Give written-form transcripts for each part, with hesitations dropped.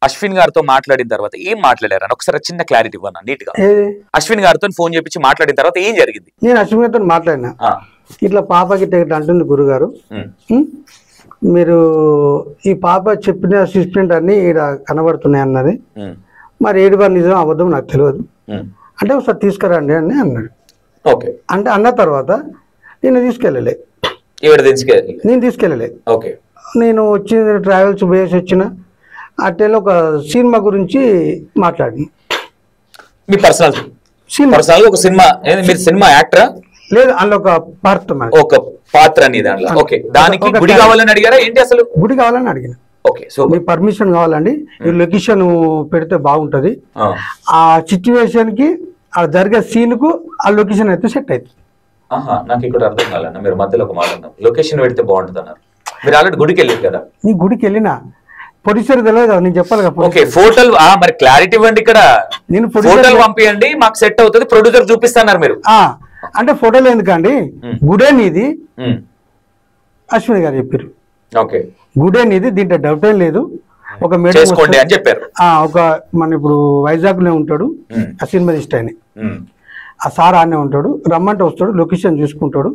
అశ్విన్ గారితో మాట్లాడిన తర్వాత ఏం మాట్లాడారని ఒకసారి చిన్న క్లారిటీ ఇవ్వను నీట్ గా. అశ్విన్ గారితో ఫోన్ చేపించి మాట్లాడిన తర్వాత ఏం జరిగింది? నేను అశ్విన్ గారితో మాట్లాడినా, ఇట్లా పాపకి ఇట్లా అంటుంది గురుగారు, మీరు ఈ పాప చెప్పిన ట్రీట్మెంట్ అన్ని ఇక్కడ కనబడుతున్నాయి అన్నది, మరి ఏడుబారు నిజం అబద్ధం నాకు తెలియదు అంటే ఒకసారి తీసుకురండి అని అన్నాడు. ఓకే అంటే అన్న తర్వాత నేను తీసుకెళ్ళలే, నేను తీసుకెళ్ళలే. ఓకే నేను వచ్చిన ట్రావెల్స్ బేస్ వచ్చిన అట్టేలో ఒక సినిమా గురించి మాట్లాడి, మీ పర్సనల్ ఒక సినిమా, మీరు సినిమా యాక్టరా? లేదు, అందులో ఒక పాత్ర, ఒక పాత్ర దాంట్లో. ఓకే, దానికి గుడి కావాలని అడిగారా ఏంటి? అసలు గుడి కావాలని అడిగిన. ఓకే, సో మీ పర్మిషన్ కావాలండి, ఈ లొకేషన్ పెడితే బాగుంటది, ఆ సిచ్యువేషన్ కి ఆ జరిగే సీన్ కు ఆ లొకేషన్ అయితే సెట్ అవుతుంది. నాకు ఇక్కడ అర్థం కాలన్న, మీరు మధ్యలో ఒక మాట అన్నారు, లొకేషన్ పెడితే బాగుంటుంది అన్నారు. మీరు ఆల్రెడీ గుడికి వెళ్ళారు కదా? నీ గుడికి వెళ్ళినా ప్రొడ్యూసర్ తెలియదు కదా, నేను చెప్పాలి కదా. ఓకే, ఫోటోలు మరి క్లారిటీ ఇవ్వండి, ఇక్కడ నేను ఫోటోలు పంపియండి, మాకు సెట్ అవుతుంది, ప్రొడ్యూసర్ చూపిస్తున్నారు మీరు. అంటే ఫోటోలు ఎందుకండి, గుడే నీది అశ్విని గారు చెప్పారు. ఓకే, గుడే నీది, దీంట్లో డౌట్ ఏం లేదు, ఒక చేసుకోండి అని చెప్పారు. ఒక మన ఇప్పుడు వైజాగ్ లో ఉంటాడు ఆ సినిమా ఇష్ట అని, ఆ సార్ ఆనే ఉంటాడు, రమ్మంటే వస్తాడు, లొకేషన్ చూసుకుంటాడు.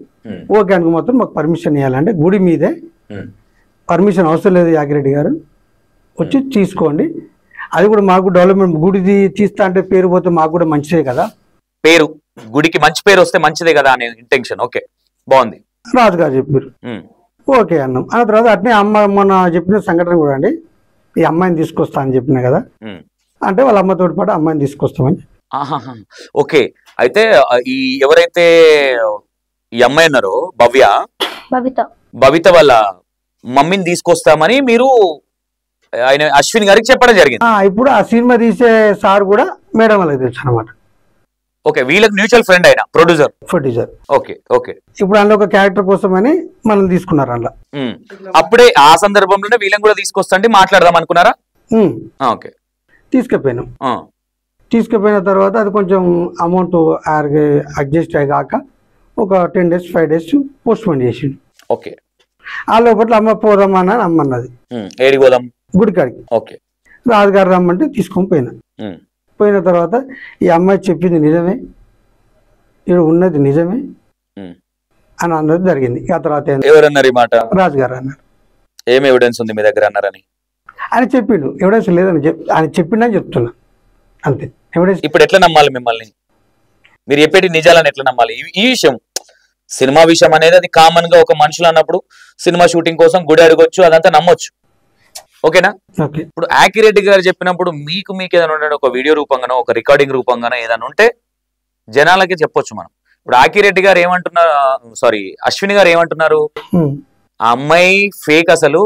ఓకే అనుకు మాత్రం మాకు పర్మిషన్ ఇవ్వాలంటే గుడి మీదే, పర్మిషన్ అవసరం లేదు యాగిరెడ్డి గారు, వచ్చి తీసుకోండి. అది కూడా మాకు డెవలప్మెంట్, గుడిది తీస్తా అంటే పేరు పోతే మాకు కూడా మంచిదే కదా, పేరు గుడికి మంచి పేరు వస్తే మంచిదే కదా అనే ఇంటెన్షన్. ఓకే, బాగుంది. రాజు గారు చెప్పారు, ఓకే అన్నాం. ఆ తర్వాత అట్నే అమ్మ మొన్న చెప్పిన సంఘటన కూడా అండి, ఈ అమ్మాయిని తీసుకొస్తా అని చెప్పిన కదా, అంటే వాళ్ళ అమ్మతో పాటు అమ్మాయిని తీసుకొస్తామని. ఓకే, అయితే ఈ ఎవరైతే ఈ అమ్మాయి ఉన్నారో భవిత వాళ్ళ మమ్మీని తీసుకొస్తామని మీరు ఆయన అశ్విన్ గారికి చెప్పడం జరిగింది. ఇప్పుడు ఆ సినిమా తీసే సార్ కూడా మేడం వాళ్ళకి తెలుసు అనమాట. ఓకే, వీళ్ళకి మ్యూచువల్ ఫ్రెండ్ అయినా ప్రొడ్యూసర్. ఓకే ఓకే, ఇప్పుడు అందులో ఒక క్యారెక్టర్ కోసం అని మనం తీసుకున్నారు అందులో. అప్పుడే ఆ సందర్భంలోనే వీళ్ళని కూడా తీసుకొస్తండి మాట్లాడదాం అనుకున్నారా? ఓకే, తీసుకుపోయిన తర్వాత అది కొంచెం అమౌంట్ అడ్జస్ట్ అయ్యాక ఒక 10 days 5 days పోస్ట్ పోన్ చేసిండు. ఓకే, ఆ లోపల అమ్మ పోదామని అమ్మన్నది, ఏడికి పోదాం? గుడికాడికి. ఓకే, రాజుగారు రమ్మంటే తీసుకొని పోయినా. పోయిన తర్వాత ఈ అమ్మాయి చెప్పింది నిజమే, ఇక్కడ ఉన్నది నిజమే అని అన్నది జరిగింది. ఆ తర్వాత ఎవరన్నారు ఈ మాట? రాజుగారు అన్నారు. ఏం ఎవిడెన్స్ ఉంది మీ దగ్గర అన్నారని ఆయన చెప్పిండు. ఎవిడెన్స్ లేదని ఆయన చెప్పిండని చెప్తున్నా అంతే. ఎవిడెన్స్ ఇప్పుడు ఎట్లా నమ్మాలి మిమ్మల్ని? మీరు చెప్పేటి నిజాలని ఎట్లా నమ్మాలి? ఈ విషయం సినిమా విషయం అనేది అది కామన్ గా ఒక మనుషులు అన్నప్పుడు సినిమా షూటింగ్ కోసం గుడి అడగొచ్చు, అదంతా నమ్మొచ్చు. ఓకేనా? ఇప్పుడు యాకిరెడ్డి గారు చెప్పినప్పుడు మీకు ఏదైనా ఉండే ఒక వీడియో రూపంగానో ఒక రికార్డింగ్ రూపంగానో ఏదైనా ఉంటే జనాలకి చెప్పొచ్చు మనం. ఇప్పుడు యాకిరెడ్డి గారు ఏమంటున్నారు, సారీ అశ్విని గారు ఏమంటున్నారు, ఆ అమ్మాయి ఫేక్, అసలు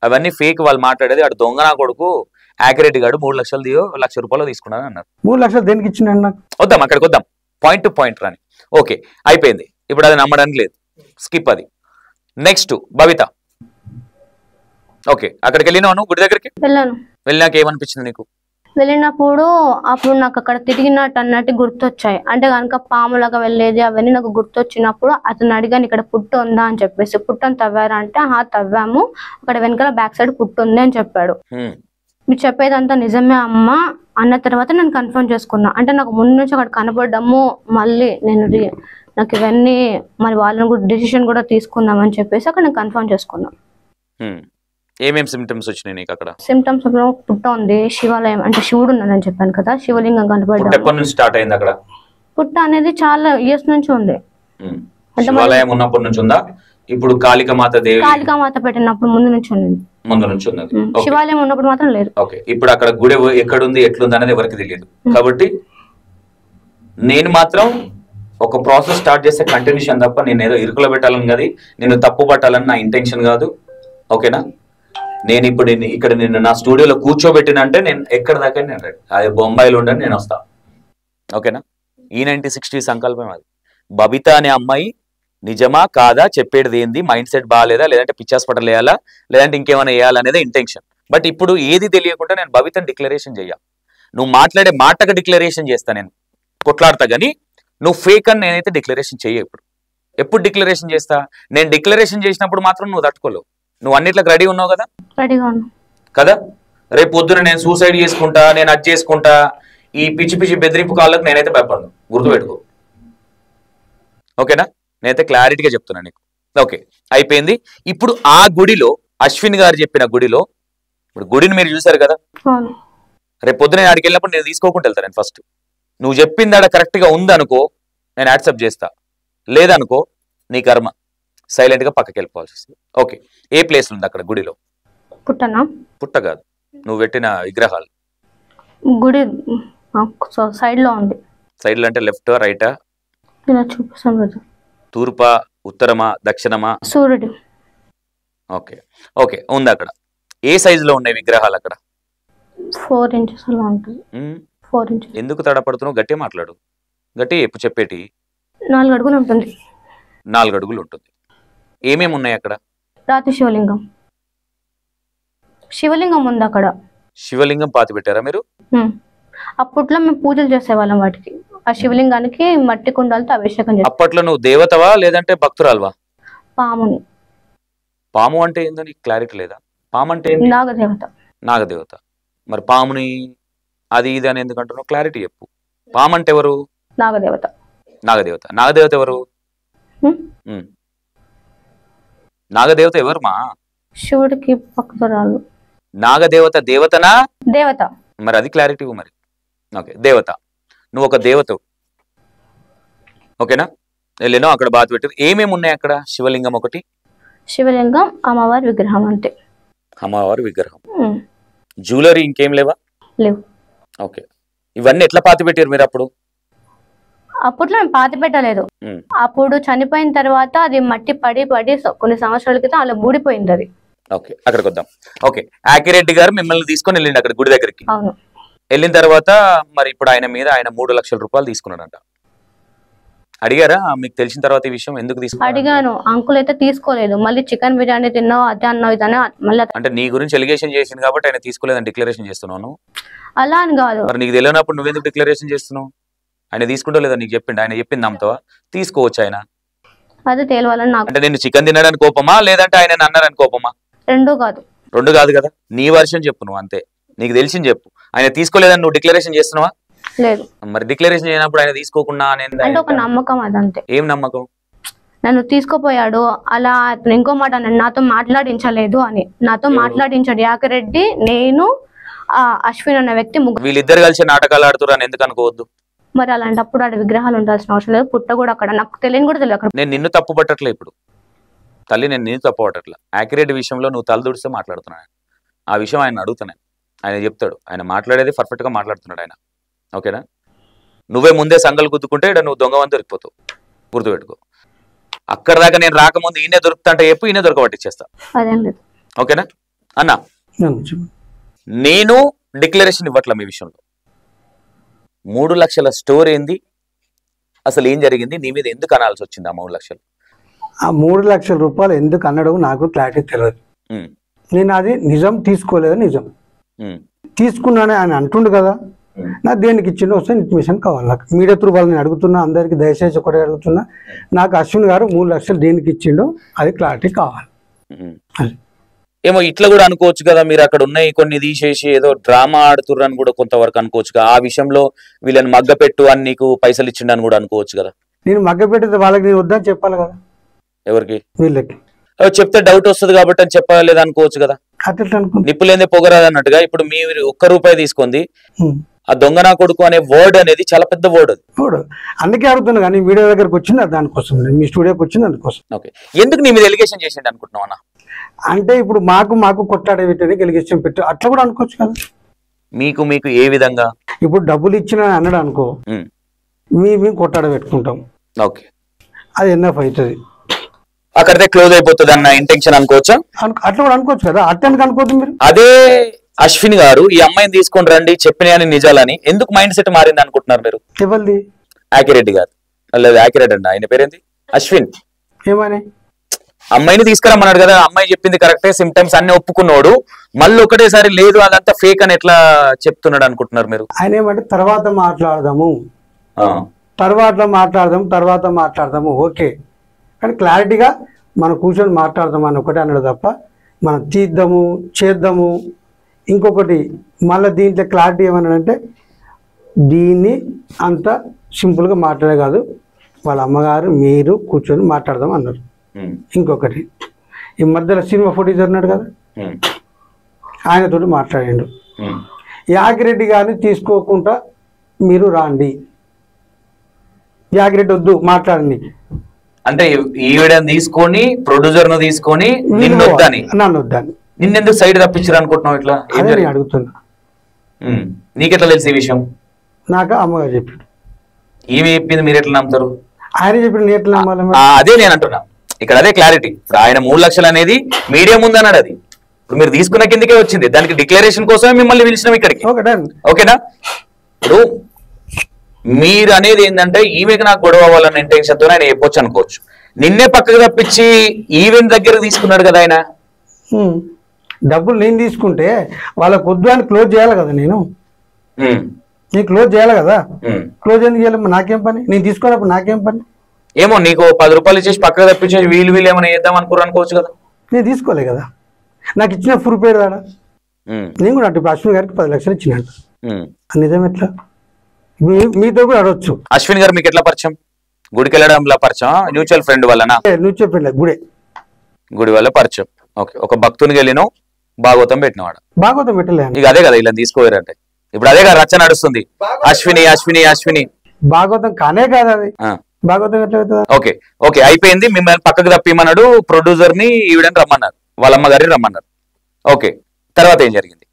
అవన్నీ ఫేక్, వాళ్ళు మాట్లాడేది అటు దొంగ నా కొడుకు యాకిరెడ్డి గారు 3 లక్షలు ₹1 లక్ష తీసుకున్నాను అన్నారు. 3 లక్షలు దేనికి ఇచ్చిన? వద్దాం అక్కడికి వద్దాం, పాయింట్ టు పాయింట్ రాని. ఓకే, అయిపోయింది, ఇప్పుడు అది నమ్మడానికి లేదు, స్కిప్ అది. నెక్స్ట్ భవిత. ఓకే, అక్కడికి వెళ్ళినావు గుడి దగ్గరికి? వెళ్ళినాక ఏమనిపించింది నీకు? వెళ్ళినప్పుడు అప్పుడు నాకు అక్కడ తిరిగినట్టు అన్నట్టు గుర్తొచ్చాయి. అంటే కనుక పాములాగా వెళ్ళేది అవన్నీ నాకు గుర్తొచ్చినప్పుడు అతను అడిగాను, ఇక్కడ పుట్టు ఉందా అని చెప్పేసి. పుట్టని తవ్వారా అంటే తవ్వాము, అక్కడ వెనకాల బ్యాక్ సైడ్ పుట్టు ఉంది అని చెప్పాడు. మీరు చెప్పేదంతా నిజమే అమ్మ అన్న తర్వాత నేను కన్ఫర్మ్ చేసుకున్నా. అంటే నాకు ముందు నుంచి అక్కడ కనపడ్డము, మళ్ళీ నాకు ఇవన్నీ మరి వాళ్ళని కూడా డిసిషన్ కూడా తీసుకుందామని చెప్పేసి అక్కడ నేను కన్ఫర్మ్ చేసుకున్నా. ఏమేం సిమ్టమ్స్ వచ్చినాయి నీకు అక్కడ? సిమ్టమ్స్ పుట్ట ఉంది, శివాలయం అంటే శివుడు ఉన్నాడని చెప్పాను కదా, శివలింగం కనపడ్డా. ఎప్పటి నుంచి స్టార్ట్ అయింది అక్కడ పుట్ట అనేది? చాలా ఇయర్స్ నుంచి ఉంది. శివాలయం ఉన్నప్పటి నుంచి ఉందా? ఇప్పుడు కాళికామాత పెట్టినప్పుడు ముందు నుంచి ఉన్నది. శివాలయం ఉన్నప్పుడు మాత్రం లేదు. ఓకే, ఇప్పుడు అక్కడ గుడి ఎక్కడుంది ఎట్లుంది అనేది ఎవరికి తెలియదు. కాబట్టి నేను మాత్రం ఒక ప్రాసెస్ స్టార్ట్ చేస్తే కంటిన్యూషన్ తప్ప నేను ఏదో ఇరుకులో పెట్టాలని కాదు, నేను తప్పు పట్టాలని నా ఇంటెన్షన్ కాదు. ఓకేనా? నేను ఇప్పుడు ఇక్కడ నిన్ను నా స్టూడియోలో కూర్చోబెట్టినంటే నేను ఎక్కడ దాకా నేను రెడీ. అది బొంబాయిలో ఉండని నేను వస్తా. ఓకేనా? E9060 సంకల్పం అది. బబిత అనే అమ్మాయి నిజమా కాదా చెప్పేది ఏంది, మైండ్ సెట్ బాగాలేదా, లేదంటే పిచ్చాస్పటల్ వేయాలా, లేదంటే ఇంకేమైనా వేయాలనేది ఇంటెన్షన్. బట్ ఇప్పుడు ఏది తెలియకుండా నేను బబితను డిక్లరేషన్ చెయ్యా. నువ్వు మాట్లాడే మాటగా డిక్లరేషన్ చేస్తా, నేను కొట్లాడతా, కానీ నువ్వు ఫేక్ అని నేనైతే డిక్లరేషన్ చెయ్య. ఎప్పుడు డిక్లరేషన్ చేస్తా? నేను డిక్లరేషన్ చేసినప్పుడు మాత్రం నువ్వు తట్టుకోలేవు. నువ్వు అన్నిట్లకు రెడీ ఉన్నావు కదా? రెడీగా ఉన్నా కదా? రేపు పొద్దున నేను సూసైడ్ చేసుకుంటా, నేను అది చేసుకుంటా, ఈ పిచ్చి పిచ్చి బెదిరింపు కాళ్ళకు నేనైతే భయపడను, గుర్తుపెట్టుకో. ఓకేనా? నేనైతే క్లారిటీగా చెప్తున్నాను నీకు. ఓకే, అయిపోయింది. ఇప్పుడు ఆ గుడిలో, అశ్విన్ గారు చెప్పిన గుడిలో, ఇప్పుడు గుడిని మీరు చూసారు కదా, రేపు పొద్దున నేను ఆడికి వెళ్ళినప్పుడు నేను తీసుకోకుండా వెళ్తాను. నేను ఫస్ట్ నువ్వు చెప్పింది ఆడ కరెక్ట్గా ఉందనుకో, నేను యాక్సెప్ట్ చేస్తా. లేదనుకో నీ కర్మ, సైలెంట్గా పక్కకి వెళ్ళిపోవాల్సి వస్తుంది. ఓకే, ఏ ప్లేస్ ఉంది అక్కడ గుడిలో? పుట్టనా? పుట్ట కాదు, నువ్వు పెట్టిన విగ్రహాలు. గుడి సైడ్ లో ఉంది. సైడ్ లో అంటే లెఫ్ట్ రైటా? ఇలా చూపిస్తాను. తూర్పా, ఉత్తరమా, దక్షిణమా? సూర్యుడు. ఓకే ఓకే, ఉంది అక్కడ. ఏ సైజులో ఉన్నాయి విగ్రహాలు అక్కడ? 4 inches అలా ఉంటుంది. 4 inches. ఎందుకు తడపడుతున్నావు? గట్టిగా మాట్లాడు, గట్టి చెప్పేటి. 4 అడుగులు ఉంటుంది. 4 అడుగులు ఉంటుంది. ఏమేమి ఉన్నాయి అక్కడ? రాతి శివలింగం. శివలింగం ఉంది అక్కడ. శివలింగం పాతి పెట్టారా మీరు? అప్పట్లో మేము పూజలు చేసేవాళ్ళం వాటికి. ఆ శివలింగానికి మట్టి కుండాలతో అభిషేకం చేస్తాం. అప్పట్లో నువ్వు దేవతవా లేదంటే భక్తురాల్వా? పాముని. పాము అంటే ఏందో నీకు క్లారిటీ లేదా? పాము అంటే నాగదేవత. నాగదేవత. మరి పాముని అది ఇది అని ఎందుకు అంటున్నావు? క్లారిటీ చెప్పు. పాము అంటే ఎవరు? నాగదేవత. నాగదేవత. నాగదేవత ఎవరు? నాగదేవత ఎవరు మా? శివుడికి భక్తురాలు. నాగదేవత దేవతనా? దేవత. మరి అది క్లారిటీ మరి. ఓకే, దేవత. నువ్వు ఒక దేవత. ఓకేనా? వెళ్ళినో అక్కడ బాధ పెట్టారు. ఏమేమి ఉన్నాయి అక్కడ? శివలింగం ఒకటి, శివలింగం, అమ్మవారి విగ్రహం అంతే. అమ్మవారి విగ్రహం. జ్యువెలరీ ఇంకేం లేవా? లేవు. ఓకే, ఇవన్నీ ఎట్లా పాతి పెట్టారు మీరు అప్పుడు? అప్పట్లో మేము పాతి పెట్టలేదు. అప్పుడు చనిపోయిన తర్వాత అది మట్టి పడి పడి కొన్ని సంవత్సరాల క్రితం అలా బూడిపోయింది అది. ఓకే, అక్కడికి వద్దాం. ఓకే, ఆకిరెడ్డి గారు మిమ్మల్ని తీసుకొని వెళ్ళిండి అక్కడ గుడి దగ్గరికి. అవును. వెళ్ళిన తర్వాత మరి ఇప్పుడు ఆయన మీద ఆయన 3 లక్షల రూపాయలు తీసుకున్నాడంట. అడిగారా మీకు తెలిసిన తర్వాత ఈ విషయం? ఎందుకు తీసుకున్నారు? అడిగాను. అంకుల్ అయితే తీసుకోలేదు. మళ్ళీ చికెన్ బిర్యానీ తిన్నావు, అదే అన్నావు, ఇదనే మళ్ళీ. అంటే నీ గురించి ఎలిగేషన్ చేసింది కాబట్టి ఆయన తీసుకోలేదని డిక్లరేషన్ చేస్తున్నాను. అలా అని కాదు. మరి నీకు తెలియనప్పుడు నువ్వెందుకు డిక్లరేషన్ చేస్తున్నావు? ఆయన తీసుకుంటా లేదా నీకు చెప్పిండు? ఆయన చెప్పింది నమ్ముతావా? తీసుకోవచ్చు ఆయన. అదే తేలవాలని నాకు. అంటే నేను చికెన్ తినడానికి కోపమా లేదంటే ఆయన అన్నారని కోపమా? రెండు కాదు. రెండు కాదు కదా. నీ వర్షన్ చెప్పు నువ్వు, అంతే. నీకు తెలిసింది చెప్పు. ఆయన తీసుకోలేదని నువ్వు డిక్లరేషన్ చేస్తున్నావా? లేదు. మరి డిక్లరేషన్ చేయనప్పుడు ఆయన తీసుకోకుండా అంటే ఒక నమ్మకం అదంతే. ఏం నమ్మకం? నన్ను తీసుకుపోయాడు అలా. ఇంకో మాట అన్నాడు, నాతో మాట్లాడించలేదు అని. నాతో మాట్లాడించాడు యాకిరెడ్డి, నేను, అశ్విన్ అన్న వ్యక్తి, వీళ్ళిద్దరు కలిసి నాటకాలు ఆడుతున్నారు అని ఎందుకు అనుకోవద్దు? మరి అలాంటప్పుడు ఆడ విగ్రహాలు ఉండాల్సిన అవసరం లేదు. పుట్ట కూడా అక్కడ నాకు తెలియని కూడా తెలియదు అక్కడ. నేను నిన్ను తప్పు పట్టట్లే ఇప్పుడు తల్లి, నేను నిన్ను తప్పు పట్టట్లే. యాకిరెడ్డి విషయంలో నువ్వు తలదూడిస్తే మాట్లాడుతున్నాను. ఆ విషయం ఆయన అడుగుతున్నాను, ఆయన చెప్తాడు. ఆయన మాట్లాడేది పర్ఫెక్ట్గా మాట్లాడుతున్నాడు ఆయన. ఓకేనా? నువ్వే ముందే సంగలు గుద్దుకుంటే నువ్వు దొంగవని దొరికిపోతావు, గుర్తుపెట్టుకో. అక్కడ దాకా నేను రాకముందు ఈయనే దొరుకుతా అంటే చెప్పు, ఈయనే దొరకబట్టిచ్చేస్తా. అదేం లేదు. ఓకేనా అన్న? నేను డిక్లరేషన్ ఇవ్వట్లా మీ విషయంలో. 3 లక్షల స్టోర్ ఏంది, అసలు ఏం జరిగింది, నీ మీద ఎందుకు అనాల్సి వచ్చింది ఆ 3 లక్షలు? ఆ 3 లక్షల రూపాయలు ఎందుకు అన్నడం నాకు క్లారిటీ తెలియదు. నేను అది నిజం తీసుకోలేదు. నిజం తీసుకున్నానే ఆయన అంటుండు కదా. నాకు దేనికి ఇచ్చిండో వస్తే ఇన్ఫర్మేషన్ కావాలి. నాకు మీడియా త్రూ వాళ్ళని అడుగుతున్నా, అందరికి దయచేసి ఒకటే అడుగుతున్నా, నాకు అశ్విన్ గారు 3 లక్షలు దేనికి ఇచ్చిండో అది క్లారిటీ కావాలి. ఏమో ఇట్లా కూడా అనుకోవచ్చు కదా, మీరు అక్కడ ఉన్నాయి కొన్ని తీసేసి ఏదో డ్రామా ఆడుతుర్రని కూడా కొంతవరకు అనుకోవచ్చు కదా. ఆ విషయంలో వీళ్ళని మగ్గపెట్టు అని నీకు పైసలు ఇచ్చిండని కూడా అనుకోవచ్చు కదా. నేను మగ్గపెట్టితే వాళ్ళకి నేను వద్దని చెప్పాలి కదా. ఎవరికి? వీళ్ళకి చెప్తే డౌట్ వస్తుంది కాబట్టి అని చెప్పలేదు అనుకోవచ్చు కదా. నిప్పులేందే పొగరాదు అన్నట్టుగా. ఇప్పుడు మీరు 1 రూపాయి తీసుకుంది, ఆ దొంగ నా కొడుకు అనే వర్డ్ అనేది చాలా పెద్ద వర్డ్. అది అందుకే అడుగుతున్నా కానీ మీడియా దగ్గరకు వచ్చింది దానికోసం, మీ స్టూడియోకి వచ్చింది అందుకోసం. ఓకే, ఎందుకు నీ మీద ఎలిగేషన్ చేసిండు అనుకుంటున్నావు అన్న? అంటే ఇప్పుడు మాకు కొట్లాడే వీటిని ఎలిగేషన్ పెట్టు అట్లా కూడా అనుకోవచ్చు కదా. మీకు ఏ విధంగా? ఇప్పుడు డబ్బులు ఇచ్చిన అన్నాడు అనుకో, మేము కొట్లాడ పెట్టుకుంటాం. ఓకే, అది ఎన్ఎఫ్ అవుతుంది, అక్కడితే క్లోజ్ అయిపోతుంది అన్న ఇంటెన్షన్ అనుకోవచ్చా? అట్లా కూడా అనుకోవచ్చు కదా. అట్లా అనుకోవద్దు మీరు. అదే అశ్విన్ గారు ఈ అమ్మాయిని తీసుకొని రండి చెప్పిన నిజాలని ఎందుకు మైండ్ సెట్ మారింది అనుకుంటున్నారు మీరు? ఎవరిది? యాకిరెడ్డి గారు. లేదు యాకిరెడ్డి అండి, ఆయన పేరేంటి? అశ్విన్. ఏమని? అమ్మాయిని తీసుకురమ్మన్నాడు కదా, అమ్మాయి చెప్పింది కరెక్టే, సిమ్టమ్స్ అన్ని ఒప్పుకున్నాడు, మళ్ళీ ఒకటేసారి లేదు అదంతా ఫేక్ అని ఎట్లా చెప్తున్నాడు అనుకుంటున్నారు మీరు? ఆయన ఏమంటే తర్వాత మాట్లాడదాము ఓకే, కానీ క్లారిటీగా మనం కూర్చొని మాట్లాడదాం అని ఒకటే అన్నాడు తప్ప మనం తీద్దాము చేద్దాము ఇంకొకటి మళ్ళీ దీంట్లో క్లారిటీ ఏమన్నాడంటే దీన్ని అంత సింపుల్గా మాట్లాడే కాదు, వాళ్ళ అమ్మగారు మీరు కూర్చొని మాట్లాడదాం అన్నారు. ఇంకొకటి ఈ మధ్యలో సినిమా ప్రొడ్యూసర్ ఉన్నాడు కదా, ఆయనతోటి మాట్లాడిండు. యాగిరెడ్డి గారిని తీసుకోకుండా మీరు రాండి, యాగిరెడ్డి వద్దు మాట్లాడండి అంటే ఈవిడని తీసుకొని ప్రొడ్యూసర్ ను తీసుకొని నిన్ను వద్దని, నన్ను వద్దని, నిన్నెందుకు సైడ్ తప్పించారు అనుకుంటున్నావు? ఇట్లా నేను అడుగుతున్నా. నీకెట్లా తెలిసి ఈ విషయం? నాకు అమ్మగారు చెప్పాడు. ఈమె చెప్పింది మీరు ఎట్లా నమ్ముతారు? ఆయన చెప్పిన నేను ఎట్లా నమ్మాలి? అదే నేను అంటున్నా, ఇక్కడ అదే క్లారిటీ. ఇప్పుడు ఆయన 3 లక్షలు అనేది మీడియా ముందు అన్నాడు, అది ఇప్పుడు మీరు తీసుకున్న కిందకే వచ్చింది. దానికి డిక్లరేషన్ కోసమే మిమ్మల్ని పిలిచినాం ఇక్కడికి. ఓకేనా? ఇప్పుడు మీరు అనేది ఏంటంటే ఈమెకి నాకు గొడవ అవ్వాలన్న ఇంటెన్షన్ తో ఆయన చెప్పొచ్చు అనుకోవచ్చు. నిన్నే పక్కకు తప్పించి ఈవెంట్ దగ్గర తీసుకున్నాడు కదా ఆయన. డబ్బులు నేను తీసుకుంటే వాళ్ళకు వద్దు అని క్లోజ్ చేయాలి కదా, నేను క్లోజ్ చేయాలి కదా. క్లోజ్ ఎందుకు చేయాలి? నాకేం పని? నేను తీసుకున్నప్పుడు నాకేం పని? ఏమో నీకు 10 రూపాయలు ఇచ్చేసి పక్కకు తప్పించేసి వీళ్ళు ఏమైనా చేద్దాం అనుకోవచ్చు కదా. నేను తీసుకోలే కదా, నాకు ఇచ్చిన ప్రూఫ్ పేరు దాడా. నేను కూడా అంటే అశ్విన్ గారికి 10 లక్షలు ఇచ్చినట్టు. నిజం ఎట్లా? మీతో కూడా అడవచ్చు. అశ్విన్ గారు మీకు ఎట్లా పరిచయం? గుడికి వెళ్ళడంలో పరిచయం, మ్యూచువల్ ఫ్రెండ్ వల్లనా? మ్యూచువల్ ఫ్రెండ్, గుడి వల్ల పరిచయం. ఓకే, ఒక భక్తునికి వెళ్ళినావు, భాగవతం పెట్టినవాడు. భాగవతం పెట్టలే ఇక అదే కదా ఇలా తీసుకోవారంటే. ఇప్పుడు అదే కదా రచ్చ నడుస్తుంది, అశ్విని అశ్విని అశ్విని. భాగవతం కానే కాదు అది, భాగవతం ఎట్లా అవుతుంది? ఓకే ఓకే, అయిపోయింది. మిమ్మల్ని పక్కకు తప్పిమన్నాడు, ప్రొడ్యూసర్ ని ఈవిడని రమ్మన్నారు, వాళ్ళ అమ్మగారిని రమ్మన్నారు. ఓకే, తర్వాత ఏం జరిగింది?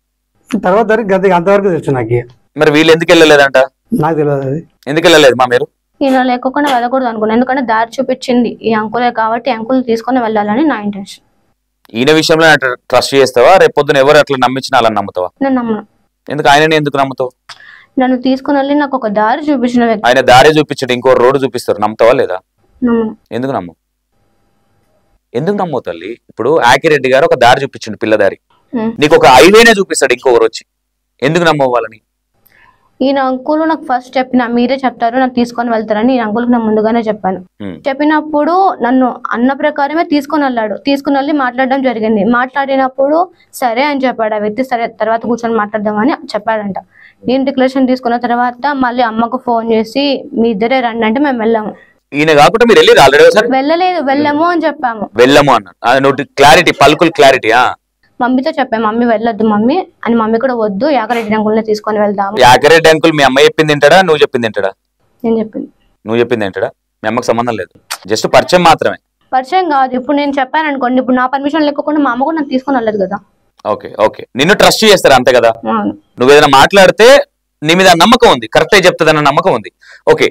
తర్వాత అంతవరకు తెలుసు నాకు. మరి వీళ్ళు ఎందుకు వెళ్ళలేదంట? నాకు తెలియదు అది ఎందుకు వెళ్ళలేదు మా మీరు. ఈయన లేకుండా వెళ్ళకూడదు అనుకున్నాను, ఎందుకంటే దారి చూపించింది ఈ అంకులే కాబట్టి అంకుల్ తీసుకొని వెళ్ళాలని నా ఇంటెన్షన్. ఈయన విషయంలో ట్రస్ట్ చేస్తావా? రేపు పొద్దున ఎవరు అట్లా నమ్మించినా అలా నమ్ముతావా? నేను నమ్మను. ఎందుకు? ఆయనని ఎందుకు నమ్ముతావు? నన్ను తీసుకుని వెళ్ళి నాకు ఒక దారి చూపించిన వ్యక్తి. ఆయన దారి చూపించడు, ఇంకో రోడ్డు చూపిస్తారు, నమ్ముతావా లేదా? నమ్మను. ఎందుకు నమ్ము? ఎందుకు నమ్మవు తల్లి? ఇప్పుడు ఆకిరెడ్డి గారు ఒక దారి చూపించండి, పిల్లదారి. నీకు ఒక హైవేనే చూపిస్తాడు ఇంకొకరు వచ్చి, ఎందుకు నమ్మవు వాళ్ళని? ఈయన అంకుల్ నాకు ఫస్ట్ చెప్పిన, మీరే చెప్తారు నాకు తీసుకొని వెళ్తారని ఈ అంకుల్కి నేను ముందుగానే చెప్పాను. చెప్పినప్పుడు నన్ను అన్న ప్రకారమే తీసుకొని వెళ్ళాడు. తీసుకుని వెళ్ళి మాట్లాడడం జరిగింది. మాట్లాడినప్పుడు సరే అని చెప్పాడు ఆ వ్యక్తి. సరే తర్వాత కూర్చొని మాట్లాడదామని చెప్పాడంట. నేను డిక్లరేషన్ తీసుకున్న తర్వాత మళ్ళీ అమ్మకు ఫోన్ చేసి మీ ఇద్దరే రండి అంటే మేము వెళ్ళాము. ఈయన కాకుండా మీరు వెళ్ళి ఆల్రెడీ వెళ్ళలేదు, వెళ్ళము అని చెప్పాము. వెళ్ళము అన్న క్లారిటీ, పలుకులు క్లారిటీ. మమ్మీతో చెప్పాను, మమ్మీ వెళ్ళొద్దు మమ్మీ అని. మమ్మీ కూడా వద్దు, యాకరెడ్డి అంకుల్ని తీసుకొని వెళ్దాము. యాకరెడ్డి అంకుల్ మీ అమ్మ చెప్పింది తింటాడా, నువ్వు చెప్పింది తింటాడా? నేను చెప్పింది. నువ్వు చెప్పింది తింటాడా? మీ అమ్మకి సంబంధం లేదు, జస్ట్ పరిచయం మాత్రమే. పరిచయం కాదు. ఇప్పుడు నేను చెప్పాను అనుకోండి, ఇప్పుడు నా పర్మిషన్ లేకుండా మా అమ్మ కూడా నాకు తీసుకొని వెళ్ళదు కదా. ఓకే ఓకే, నిన్ను ట్రస్ట్ చేస్తారు అంతే కదా. నువ్వు ఏదైనా మాట్లాడితే నీ మీద నమ్మకం ఉంది, కరెక్టే చెప్తుందన్న నమ్మకం ఉంది. ఓకే,